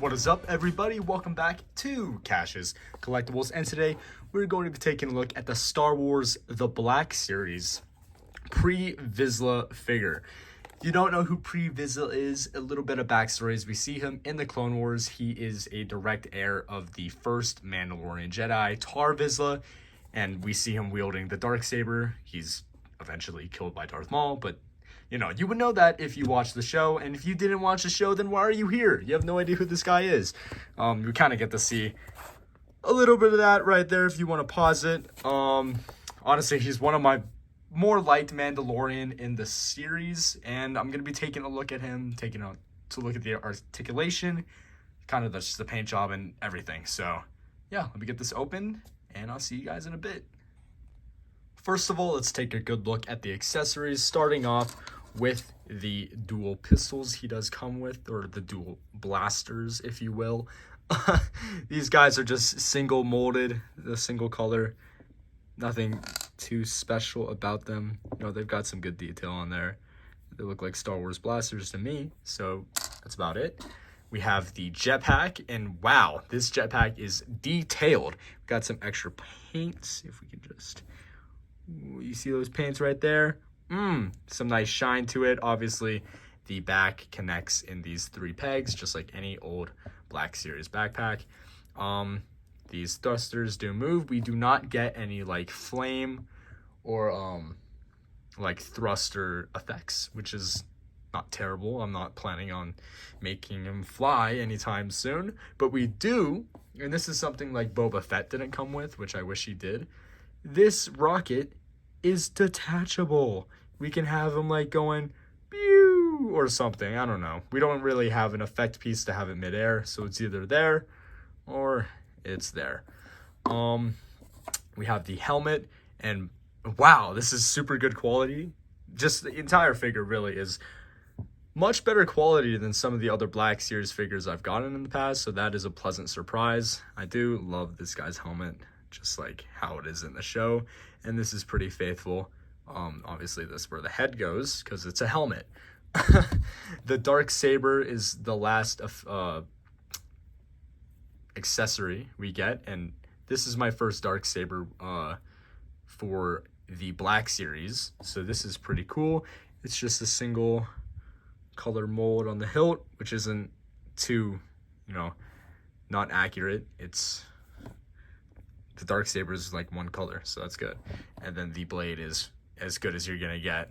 What is up, everybody? Welcome back to Cash's Collectibles, and today we're going to be taking a look at the Star Wars The Black Series pre-Vizsla figure. If you don't know who pre-Vizsla is, a little bit of backstory is we see him in the Clone Wars. He is a direct heir of the first Mandalorian Jedi, Tar Vizsla, and we see him wielding the Darksaber. He's eventually killed by Darth Maul, but you know, you would know that if you watched the show, and if you didn't watch the show, then why are you here? You have no idea who this guy is. We kind of get to see a little bit of that right there if you want to pause it. Honestly, he's one of my more liked Mandalorian in the series, and I'm going to be taking a look at him, to look at the articulation, kind of just the paint job and everything. So, yeah, let me get this open, and I'll see you guys in a bit. First of all, let's take a good look at the accessories, starting off with the dual pistols he does come with, or the dual blasters, if you will. These guys are just single molded, the single color. Nothing too special about them. You know, they've got some good detail on there. They look like Star Wars blasters to me, so that's about it. We have the jetpack, and wow, this jetpack is detailed. We've got some extra paint, if we can just... You see those paints right there? Some nice shine to it. Obviously, the back connects in these 3 pegs, just like any old Black Series backpack. These thrusters do move. We do not get any like flame or like thruster effects, which is not terrible. I'm not planning on making him fly anytime soon, but we do, and this is something like Boba Fett didn't come with, which I wish he did. This rocket is detachable. We can have him like going pew or something. I don't know. We don't really have an effect piece to have it midair, so it's either there or it's there. We have the helmet, and wow, this is super good quality. Just the entire figure really is much better quality than some of the other Black Series figures I've gotten in the past, so that is a pleasant surprise. I do love this guy's helmet, just like how it is in the show, and this is pretty faithful. Obviously this is where the head goes because it's a helmet. The Darksaber is the last accessory we get, and this is my first Darksaber for the Black Series, so this is pretty cool. It's just a single color mold on the hilt, which isn't too, not accurate. It's the Darksaber is like one color, so that's good. And then the blade is as good as you're gonna get.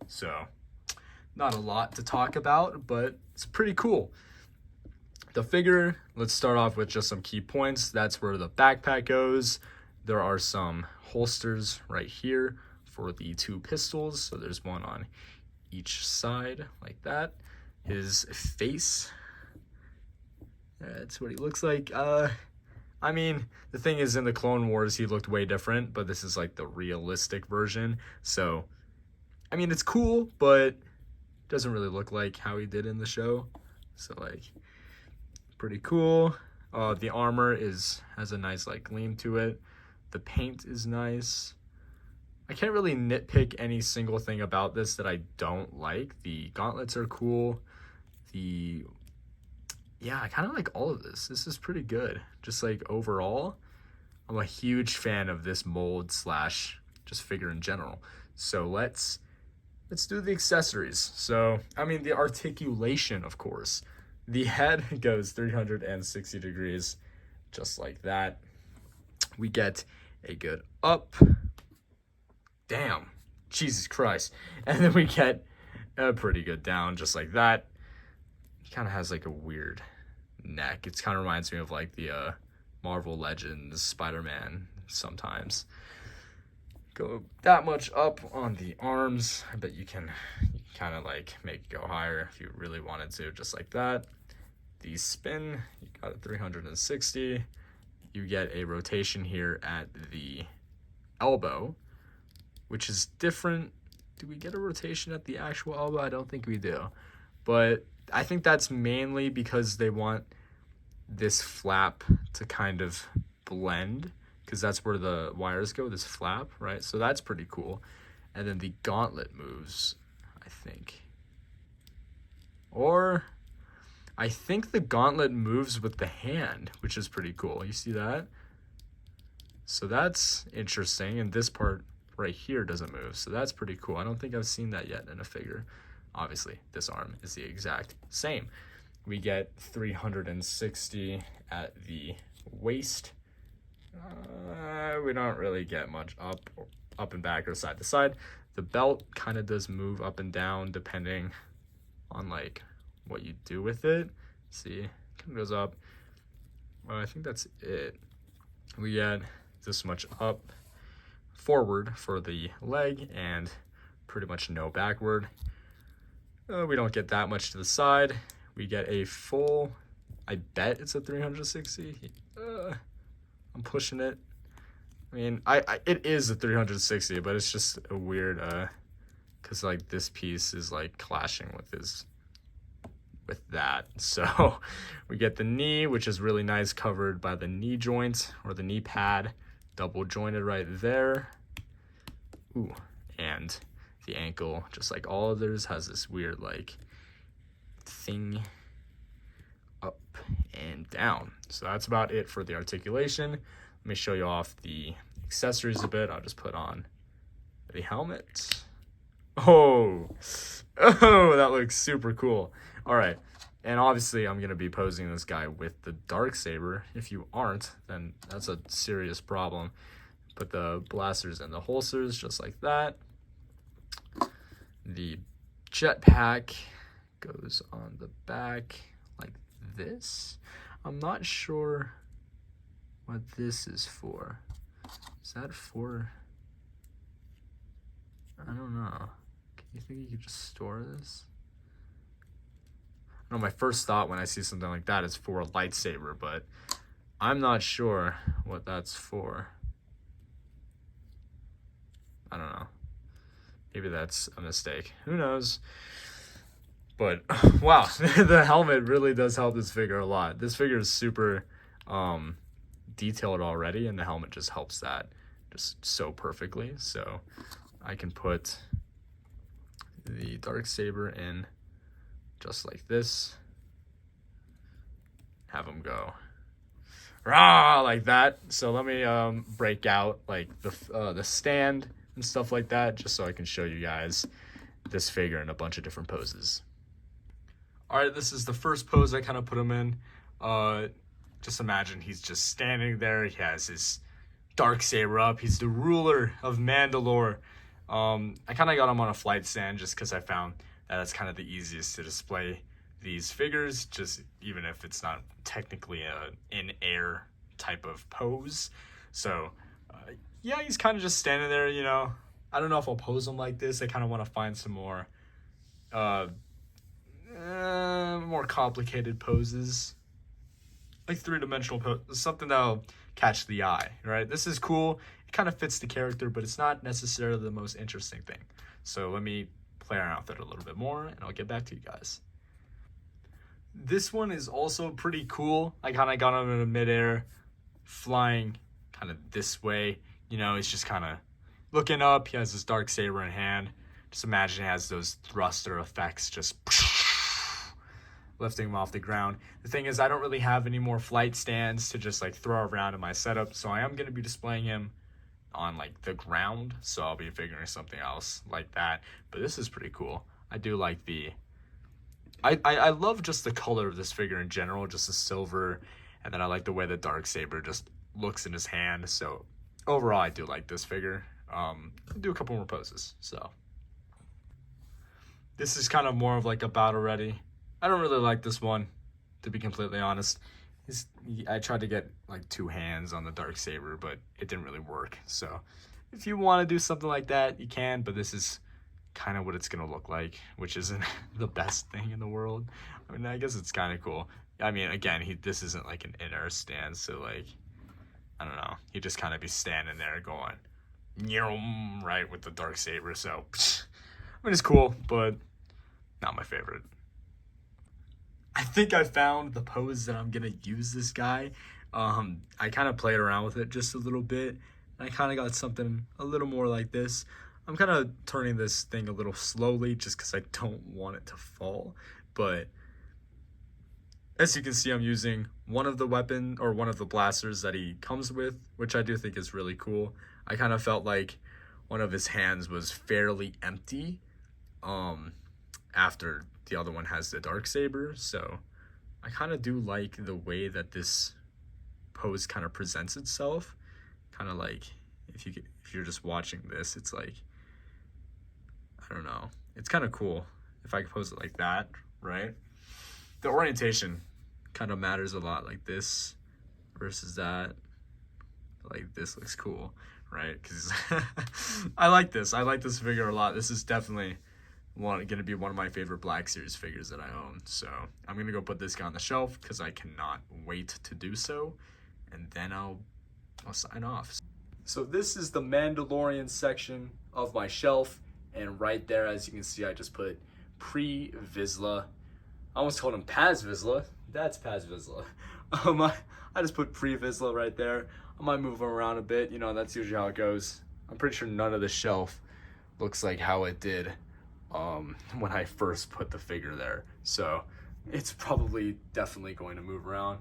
So, not a lot to talk about, but it's pretty cool. The figure, let's start off with just some key points. That's where the backpack goes. There are some holsters right here for the 2 pistols. So there's one on each side like that. His face, that's what he looks like. I mean, the thing is, in the Clone Wars, he looked way different, but this is like the realistic version. So, I mean, it's cool, but doesn't really look like how he did in the show. So, like, pretty cool. The armor has a nice, like, gleam to it. The paint is nice. I can't really nitpick any single thing about this that I don't like. The gauntlets are cool. Yeah, I kind of like all of this. This is pretty good. Just like overall, I'm a huge fan of this mold slash just figure in general. So let's do the accessories. So, I mean, the articulation, of course. The head goes 360 degrees, just like that. We get a good up. Damn, Jesus Christ. And then we get a pretty good down, just like that. He kind of has like a weird neck. It kind of reminds me of like the Marvel Legends Spider-Man sometimes. Go that much up on the arms. I bet you can kind of like make it go higher if you really wanted to, just like that. The spin, you got a 360. You get a rotation here at the elbow, which is different. Do we get a rotation at the actual elbow? I don't think we do. But I think that's mainly because they want this flap to kind of blend, because that's where the wires go, this flap, right? So that's pretty cool. And then the gauntlet moves, I think. Or I think the gauntlet moves with the hand, which is pretty cool. You see that? So that's interesting. And this part right here doesn't move. So that's pretty cool. I don't think I've seen that yet in a figure. Obviously, this arm is the exact same. We get 360 at the waist. We don't really get much up and back or side to side. The belt kind of does move up and down depending on like what you do with it. See, it kind of goes up. Well, I think that's it. We get this much up forward for the leg and pretty much no backward. We don't get that much to the side. We get a full, I bet it's a 360. I'm pushing it. I mean, it is a 360, but it's just a weird, cause like this piece is like clashing with that. So we get the knee, which is really nice, covered by the knee joint or the knee pad, double jointed right there. Ooh, and the ankle, just like all others, has this weird like thing up and down. So that's about it for the articulation. Let me show you off the accessories a bit. I'll just put on the helmet. Oh, that looks super cool. All right, and obviously I'm gonna be posing this guy with the Darksaber. If you aren't, then that's a serious problem. Put the blasters in the holsters just like that. The jetpack goes on the back like this. I'm not sure what this is for. Is that for? I don't know. You think you could just store this? No, my first thought when I see something like that is for a lightsaber, but I'm not sure what that's for. I don't know. Maybe that's a mistake. Who knows? But wow, the helmet really does help this figure a lot. This figure is super detailed already, and the helmet just helps that just so perfectly. So I can put the Darksaber in just like this. Have him go rah like that. So let me break out like the stand and stuff like that, just so I can show you guys this figure in a bunch of different poses. All right, this is the first pose I kind of put him in. Just imagine he's just standing there. He has his Darksaber up. He's the ruler of Mandalore. I kind of got him on a flight stand just because I found that that's kind of the easiest to display these figures, just even if it's not technically a in-air type of pose. So yeah, he's kind of just standing there, you know. I don't know if I'll pose him like this. I kind of want to find some more more complicated poses, like three-dimensional poses, something that'll catch the eye, right? This is cool. It kind of fits the character, but it's not necessarily the most interesting thing. So let me play around with it a little bit more, and I'll get back to you guys. This one is also pretty cool. I kind of got him in midair, flying kind of this way. You know, he's just kind of looking up. He has his Darksaber in hand. Just imagine he has those thruster effects just lifting him off the ground. The thing is, I don't really have any more flight stands to just like throw around in my setup, so I am going to be displaying him on like the ground, so I'll be figuring something else like that. But this is pretty cool. I do like the I love just the color of this figure in general, just the silver, and then I like the way the Darksaber just looks in his hand. So overall, I do like this figure. I'll do a couple more poses. So this is kind of more of like a battle ready. I don't really like this one, to be completely honest. I tried to get like two hands on the Darksaber, but it didn't really work. So if you want to do something like that, you can, but this is kind of what it's going to look like, which isn't the best thing in the world. I mean, I guess it's kind of cool. I mean, again, this isn't like an in-air stand, so like, I don't know. He'd just kind of be standing there going, right, with the Darksaber. So, I mean, it's cool, but not my favorite. I think I found the pose that I'm gonna use this guy. I kind of played around with it just a little bit, and I kind of got something a little more like this. I'm kind of turning this thing a little slowly just because I don't want it to fall, but As you can see, I'm using one of the weapon or one of the blasters that he comes with, which I do think is really cool. I kind of felt like one of his hands was fairly empty after the other one has the dark saber, so I kind of do like the way that this pose kind of presents itself. Kind of like if you're just watching this, it's like, I don't know, it's kind of cool if I could pose it like that, right? The orientation kind of matters a lot, like this versus that. Like this looks cool, right? Because I like this figure a lot. This is definitely gonna be one of my favorite Black Series figures that I own. So I'm gonna go put this guy on the shelf because I cannot wait to do so, and then I'll sign off. So this is the Mandalorian section of my shelf, and right there, as you can see, I just put pre-Vizsla. I almost called him Paz Vizsla. That's Paz Vizsla. I just put pre-Vizsla right there. I might move him around a bit. You know, that's usually how it goes. I'm pretty sure none of the shelf looks like how it did when I first put the figure there. So it's probably definitely going to move around.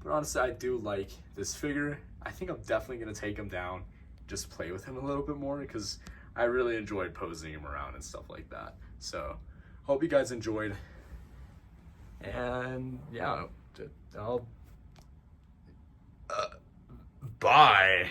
But honestly, I do like this figure. I think I'm definitely going to take him down, just play with him a little bit more, because I really enjoyed posing him around and stuff like that. So hope you guys enjoyed. And yeah, bye.